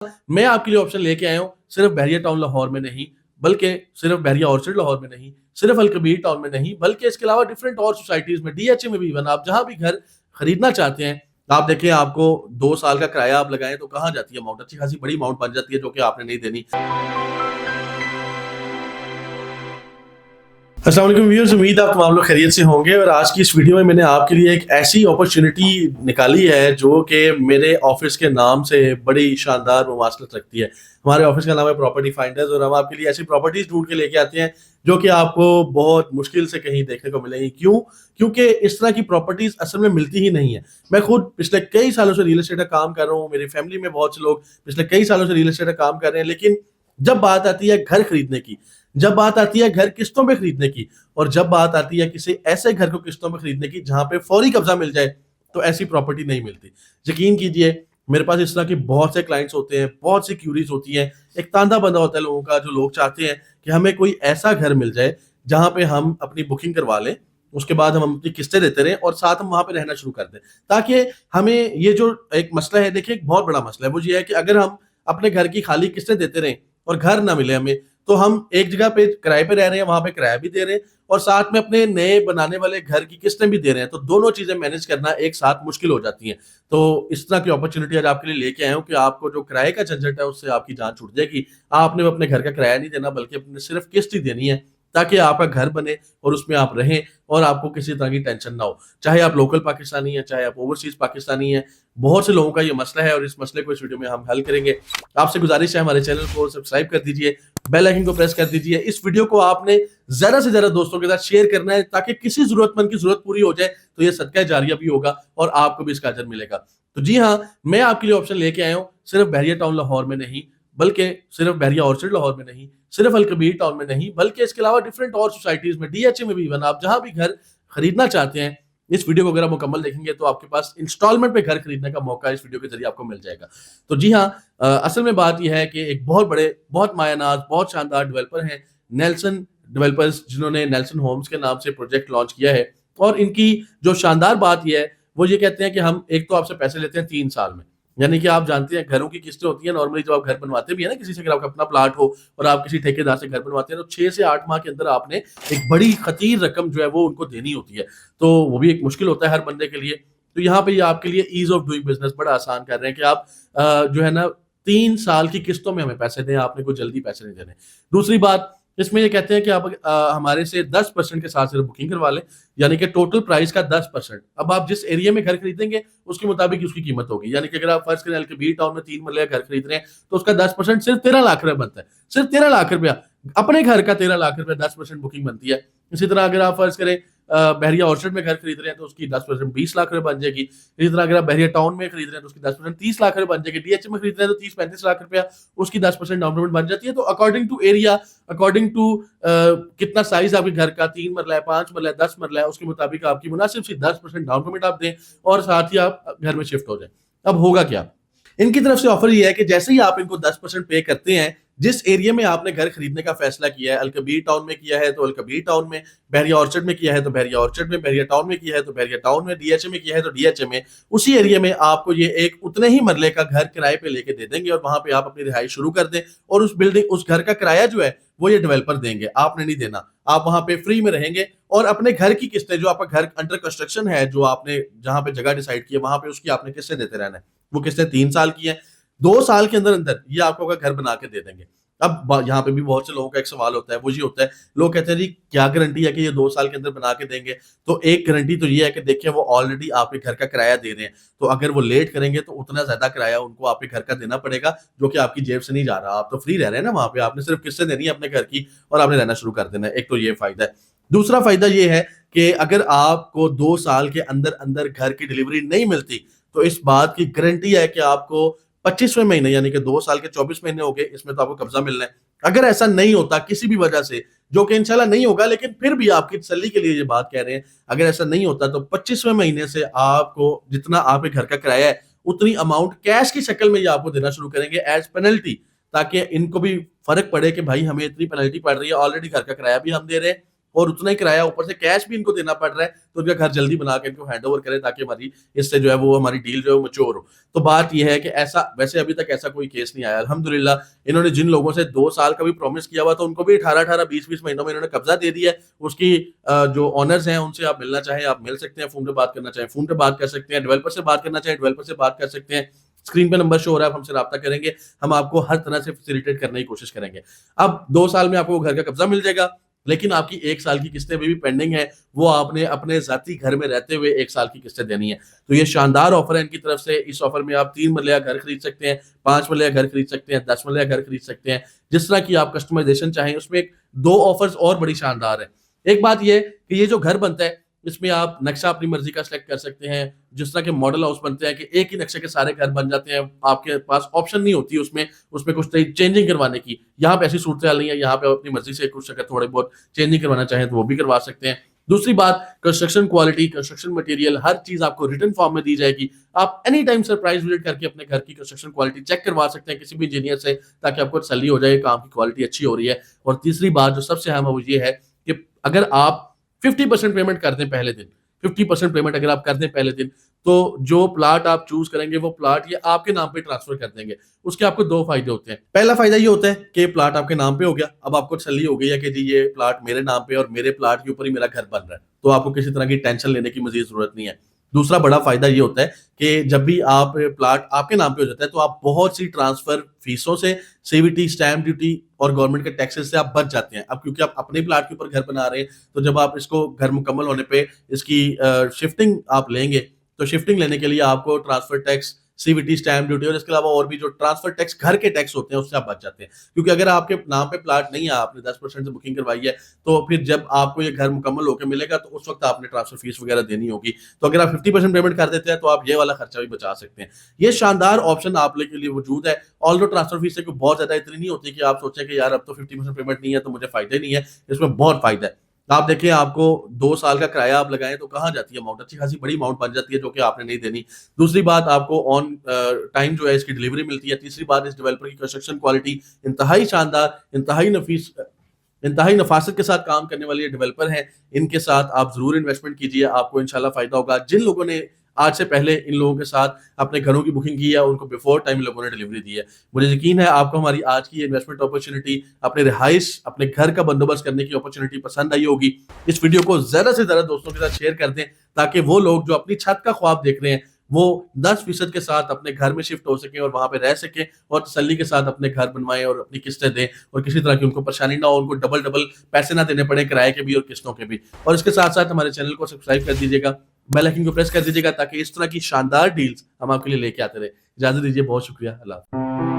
मैं आपके लिए ऑप्शन लेके आया हूँ सिर्फ बहरिया टाउन लाहौर में नहीं, बल्कि सिर्फ बहरिया ऑर्चर्ड लाहौर में नहीं, सिर्फ अलकबीर टाउन में नहीं, बल्कि इसके अलावा डिफरेंट और सोसाइटीज में, डीएचए में भी, इवन आप जहां भी घर खरीदना चाहते हैं, आप देखें आपको 2 साल का किराया आप लगाएं तो कहाँ जाती है अमाउंट, अच्छी खासी बड़ी अमाउंट बन जाती है जो कि आपने नहीं देनी। अस्सलाम वालेकुम व्यूअर्स, उम्मीद आप तमाम लोग खैरियत से होंगे। और आज की इस वीडियो में मैंने आपके लिए एक ऐसी अपॉर्चुनिटी निकाली है जो कि मेरे ऑफिस के नाम से बड़ी शानदार मुमासलत रखती है। हमारे ऑफिस का नाम है प्रॉपर्टी फाइंडर्स और हम आपके लिए ऐसी प्रॉपर्टीज ढूंढ के लेके आते हैं जो कि आपको बहुत मुश्किल से कहीं देखने को मिलेंगी। क्यों? क्योंकि इस तरह की प्रॉपर्टीज असल में मिलती ही नहीं है। मैं खुद पिछले कई सालों से रियल एस्टेट का काम कर रहा हूँ, मेरी फैमिली में बहुत से लोग पिछले कई सालों से रियल एस्टेट का काम कर रहे हैं, लेकिन जब बात आती है घर खरीदने की, जब बात आती है घर किस्तों पे खरीदने की, और जब बात आती है किसी ऐसे घर को किस्तों में खरीदने की जहां पे फौरी कब्जा मिल जाए, तो ऐसी प्रॉपर्टी नहीं मिलती। यकीन कीजिए, मेरे पास इस तरह के बहुत से क्लाइंट्स होते हैं, बहुत सी क्यूरीज होती हैं, एक तांदा बंदा होता है लोगों का, जो लोग चाहते हैं कि हमें कोई ऐसा घर मिल जाए जहां पे हम अपनी बुकिंग करवा लें, उसके बाद हम अपनी किस्तें देते रहें और साथ हम वहां पे रहना शुरू कर दें, ताकि हमें ये जो एक मसला है, देखिए एक बहुत बड़ा मसला है, वो ये है कि अगर हम अपने घर की खाली किस्तें देते रहें और घर ना मिले हमें, तो हम एक जगह पे किराए पे रह रहे हैं, वहां पे किराया भी दे रहे हैं और साथ में अपने नए बनाने वाले घर की किस्तें भी दे रहे हैं, तो दोनों चीजें मैनेज करना एक साथ मुश्किल हो जाती हैं। तो इस तरह की अपॉर्चुनिटी आज आपके लिए लेके आया हूं कि आपको जो किराए का झंझट है उससे आपकी जान छूट जाएगी। आपने अपने घर का किराया नहीं देना, बल्कि अपने सिर्फ किस्त ही देनी है, ताकि आपका घर बने और उसमें आप रहें और आपको किसी तरह की टेंशन ना हो। चाहे आप लोकल पाकिस्तानी हैं, चाहे आप ओवरसीज पाकिस्तानी हैं, बहुत से लोगों का ये मसला है और इस मसले को इस वीडियो में हम हल करेंगे। आपसे गुजारिश है, हमारे चैनल को सब्सक्राइब कर दीजिए, बेल आइकन को प्रेस कर दीजिए। इस वीडियो को आपने ज्यादा से ज्यादा दोस्तों के साथ शेयर करना है, ताकि किसी जरूरतमंद की जरूरत पूरी हो जाए, तो ये सदका जारिया भी होगा और आपको भी इसका अजर मिलेगा। तो जी हाँ, मैं आपके लिए ऑप्शन लेके आया हूँ सिर्फ बहरिया टाउन लाहौर में नहीं, बल्कि सिर्फ बहरिया ऑर्चर्ड लाहौर में नहीं, सिर्फ अलकबीर टाउन में नहीं, बल्कि इसके अलावा डिफरेंट और सोसाइटीज में, डीएचए में भी, इवन आप जहां भी घर खरीदना चाहते हैं, इस वीडियो को अगर आप मुकम्मल देखेंगे तो आपके पास इंस्टॉलमेंट पे घर खरीदने का मौका इस वीडियो के जरिए आपको मिल जाएगा। तो जी हाँ, असल में बात यह है कि एक बहुत बड़े, बहुत मायानाज, बहुत शानदार डेवलपर हैं नेल्सन डेवलपर्स, जिन्होंने नेल्सन होम्स के नाम से प्रोजेक्ट लॉन्च किया है। और इनकी जो शानदार बात यह है, वो ये कहते हैं कि हम एक तो आपसे पैसे लेते हैं 3 साल में, यानी कि आप जानते हैं घरों की किस्तें होती हैं नॉर्मली, जब आप घर बनवाते भी है ना किसी से, अगर आपका अपना प्लाट हो और आप किसी ठेकेदार से घर बनवाते हैं, तो 6 से 8 माह के अंदर आपने एक बड़ी खतीर रकम जो है वो उनको देनी होती है। तो वो भी एक मुश्किल होता है हर बंदे के लिए। तो यहाँ पे ये आपके लिए ईज ऑफ डूइंग बिजनेस बड़ा आसान कर रहे हैं कि आप जो है ना 3 साल की किस्तों में हमें पैसे दें, आपने कोई जल्दी पैसे नहीं देने। दूसरी बात इसमें ये कहते हैं कि आप हमारे से 10% के साथ सिर्फ बुकिंग करवा लें, यानी कि टोटल प्राइस का 10%। अब आप जिस एरिया में घर खरीदेंगे उसके मुताबिक उसकी कीमत होगी, यानी कि अगर आप फर्ज करें अलकबीर टाउन में 3 मरले घर खरीद रहे हैं, तो उसका 10% सिर्फ 13 लाख रुपए बनता है। सिर्फ 13 लाख रुपया, अपने घर का 13 लाख रुपया 10% बुकिंग बनती है। इसी तरह अगर आप फर्ज करें बहरिया ऑर्चर्ड में घर खरीद रहे हैं, तो उसकी 10% 20 लाख रुपए बन जाएगी। इसी तरह अगर आप बहरिया टाउन में खरीद रहे हैं तो उसकी 10% 30 लाख रुपए बन जाएगी। डीएचए में खरीद रहे हैं तो 30-35 लाख रुपया उसकी 10% डाउन पेमेंट बन जाती है। तो according to area, according to कितना साइज आपके घर का, 3 मरला है, 5 मरला है, 10 मरला है, उसके मुताबिक आपकी मुनासिब सी 10% डाउन पेमेंट आप दें और साथ ही आप घर में शिफ्ट हो जाए। अब होगा क्या? इनकी तरफ से ऑफर ये है कि जैसे ही आप इनको 10% पे करते हैं, जिस एरिया में आपने घर खरीदने का फैसला किया है, अलकबीर टाउन में किया है तो अलकबीर टाउन में, बहरिया ऑर्चर्ड में किया है तो बहरिया ऑर्चर्ड में, बहरिया टाउन में किया है तो बहरिया टाउन में, डीएचए में किया है तो डीएचए में, उसी एरिया में आपको ये एक उतने ही मरले का घर किराए पे लेके दे देंगे और वहां पे आप अपनी रिहाइश शुरू कर दें। और उस बिल्डिंग, उस घर का किराया जो है वो ये डेवलपर देंगे, आपने नहीं देना। आप वहां पे फ्री में रहेंगे और अपने घर की किस्तें, जो आपका घर अंडर कंस्ट्रक्शन है, जो आपने जहां पे जगह डिसाइड की है, वहां पे उसकी आपने किस्तें देते रहना है। वो किस्तें 3 साल की हैं, 2 साल के अंदर अंदर ये आपको घर बना के दे देंगे। अब यहाँ पे भी बहुत से लोगों का एक सवाल होता है, वो ये होता है, लोग कहते हैं जी क्या गारंटी है कि ये 2 साल के अंदर बना के देंगे? तो एक गारंटी तो ये है कि देखिए वो ऑलरेडी आपके घर का किराया दे रहे हैं, तो अगर वो लेट करेंगे तो उतना ज्यादा किराया उनको आपके घर का देना पड़ेगा, जो कि आपकी जेब से नहीं जा रहा। आप तो फ्री रह रहे हैं ना वहां पे, आपने सिर्फ किस्तें देनी है अपने घर की और आपने रहना शुरू कर देना है। एक तो ये फायदा है। दूसरा फायदा ये है कि अगर आपको 2 साल के अंदर अंदर घर की डिलीवरी नहीं मिलती, तो इस बात की गारंटी है कि आपको 25वें महीने, यानी कि 2 साल के 24 महीने हो गए, इसमें तो आपको कब्जा मिलना है। अगर ऐसा नहीं होता किसी भी वजह से, जो कि इंशाल्लाह नहीं होगा, लेकिन फिर भी आपकी तसल्ली के लिए ये बात कह रहे हैं, अगर ऐसा नहीं होता तो 25वें महीने से आपको जितना आपके घर का किराया है उतनी अमाउंट कैश की शक्ल में ये आपको देना शुरू करेंगे एज पेनल्टी, ताकि इनको भी फर्क पड़े कि भाई हमें इतनी पेनल्टी पड़ रही है, ऑलरेडी घर का किराया भी हम दे रहे हैं और उतना ही किराया ऊपर से कैश भी इनको देना पड़ रहा है, तो उनका घर जल्दी बना के इनको हैंडओवर करें ताकि हमारी इससे जो है वो हमारी डील जो है वो मैच्योर हो। तो बात ये है कि ऐसा वैसे अभी तक ऐसा कोई केस नहीं आया अल्हम्दुलिल्लाह। इन्होंने जिन लोगों से 2 साल का भी प्रॉमिस किया हुआ था उनको भी 18-18, 20-20 महीनों में इन्होंने कब्जा दे दिया है। उसकी जो ओनर्स हैं उनसे आप मिलना चाहें आप मिल सकते हैं, फ़ोन पे बात करना चाहें फ़ोन पे बात कर सकते हैं, डेवलपर से बात करना चाहें डेवलपर से बात कर सकते हैं। स्क्रीन पे नंबर शो हो रहा है, आप हमसे राब्ता करेंगे, हम आपको हर तरह से फैसिलिटेट करने की कोशिश करेंगे। अब 2 साल में आपको घर का कब्जा मिल जाएगा, लेकिन आपकी 1 साल की किस्तें अभी भी पेंडिंग है, वो आपने अपने ज़ाती घर में रहते हुए 1 साल की किस्तें देनी है। तो ये शानदार ऑफ़र है इनकी तरफ से। इस ऑफ़र में आप 3 मरलिया घर खरीद सकते हैं, 5 मरलिया घर खरीद सकते हैं, 10 मरलिया घर खरीद सकते हैं। जिस तरह की आप कस्टमाइज़ेशन चाहें, उसमें 2 ऑफ़र्स और बड़ी शानदार है। एक बात ये है कि ये जो घर बनता है, इसमें आप नक्शा अपनी मर्ज़ी का सिलेक्ट कर सकते हैं। जिस तरह के मॉडल हाउस बनते हैं कि एक ही नक्शे के सारे घर बन जाते हैं, आपके पास ऑप्शन नहीं होती उसमें कुछ चेंजिंग करवाने की। यहाँ पे ऐसी सूरत-हाल नहीं है, यहाँ पे आप अपनी मर्ज़ी से कुछ अगर थोड़े बहुत चेंजिंग करवाना चाहें तो वो भी करवा सकते हैं। दूसरी बात कंस्ट्रक्शन क्वालिटी, कंस्ट्रक्शन मटेरियल हर चीज़ आपको रिटन फॉर्म में दी जाएगी। आप एनी टाइम सरप्राइज़ विज़िट करके अपने घर की कंस्ट्रक्शन क्वालिटी चेक करवा सकते हैं किसी भी इंजीनियर से, ताकि आपको तसल्ली हो जाए काम की क्वालिटी अच्छी हो रही है। और तीसरी बात जो सबसे अहम है वो ये है कि अगर आप 50% पेमेंट कर दें पहले दिन, 50% पेमेंट अगर आप कर दें पहले दिन, तो जो प्लॉट आप चूज़ करेंगे वो प्लॉट ये आपके नाम पे ट्रांसफ़र कर देंगे। उसके आपको 2 फ़ायदे होते हैं। पहला फ़ायदा ये होता है कि प्लॉट आपके नाम पे हो गया। अब आपको तसल्ली हो गई है कि जी ये प्लॉट मेरे नाम पे और मेरे प्लॉट के ऊपर ही मेरा घर बन रहा है। तो आपको किसी तरह की टेंशन लेने की मज़ीद ज़रूरत नहीं है। दूसरा बड़ा फ़ायदा ये होता है कि जब भी आप प्लॉट आपके नाम पे हो जाता है, तो आप बहुत सी ट्रांसफ़र फ़ीसों से, सीवीटी, स्टैम्प ड्यूटी और गवर्नमेंट के टैक्सेस से आप बच जाते हैं। अब क्योंकि आप अपने प्लॉट के ऊपर घर बना रहे हैं, तो जब आप इसको घर मुकम्मल होने पे इसकी शिफ्टिंग आप लेंगे, तो शिफ्टिंग लेने के लिए आपको transfer tax, CVT, stamp duty और इसके अलावा और भी जो ट्रांसफ़र टैक्स घर के टैक्स होते हैं, उससे आप बच जाते हैं। क्योंकि अगर आपके नाम पे प्लॉट नहीं है, आपने 10% से बुकिंग करवाई है, तो फिर जब आपको ये घर मुकम्मल होके मिलेगा, तो उस वक़्त आपने ट्रांसफ़र फ़ीस वगैरह देनी होगी। तो अगर आप 50% पेमेंट कर देते हैं, तो आप ये वाला खर्चा भी बचा सकते हैं। ये शानदार ऑप्शन आप लोगों के लिए मौजूद है। ऑल्दो ट्रांसफ़र फ़ीस से कोई बहुत ज़्यादा इतनी नहीं होती कि आप सोचें कि यार अब तो 50% पेमेंट नहीं है, तो मुझे फ़ायदा ही नहीं है। इसमें बहुत फ़ायदा है। आप देखिए आपको 2 साल का किराया आप लगाएँ तो कहाँ जाती है अमाउंट, अच्छी खासी बड़ी अमाउंट बन जाती है जो कि आपने नहीं देनी। दूसरी बात आपको ऑन टाइम जो है इसकी डिलीवरी मिलती है। तीसरी बात इस डेवलपर की कंस्ट्रक्शन क्वालिटी इंतहाई शानदार, इंतहाई नफ़ासत के साथ काम करने वाले ये डेवलपर हैं। इनके साथ आप ज़रूर इन्वेस्टमेंट कीजिए, आपको इंशाल्लाह फ़ायदा होगा। जिन लोगों ने आज से पहले इन लोगों के साथ अपने घरों की बुकिंग की है, उनको बिफ़ोर टाइम इन लोगों ने डिलीवरी दी है। मुझे यकीन है आपको हमारी आज की ये इन्वेस्टमेंट अपॉर्च्युनिटी, अपने रिहाइश, अपने घर का बंदोबस्त करने की अपॉर्च्युनिटी पसंद आई होगी। इस वीडियो को ज़्यादा से ज़्यादा दोस्तों के साथ शेयर कर दें, ताकि वो लोग जो अपनी छत का ख्वाब देख रहे हैं, वो 10% के साथ अपने घर में शिफ्ट हो सकें और वहाँ पे रह सकें और तसल्ली के साथ अपने घर बनवाएँ और अपनी किस्तें दें और किसी तरह की उनको परेशानी ना हो, उनको डबल-डबल पैसे ना देने पड़े किराए के भी और किस्तों के भी। और इसके साथ-साथ हमारे चैनल को सब्सक्राइब कर दीजिएगा, बेल आइकन को प्रेस कर दीजिएगा ताकि इस तरह की शानदार डील्स हम आपके लिए लेके आते रहें। इजाज़त दीजिए, बहुत शुक्रिया। अल्लाह हाफ़िज़।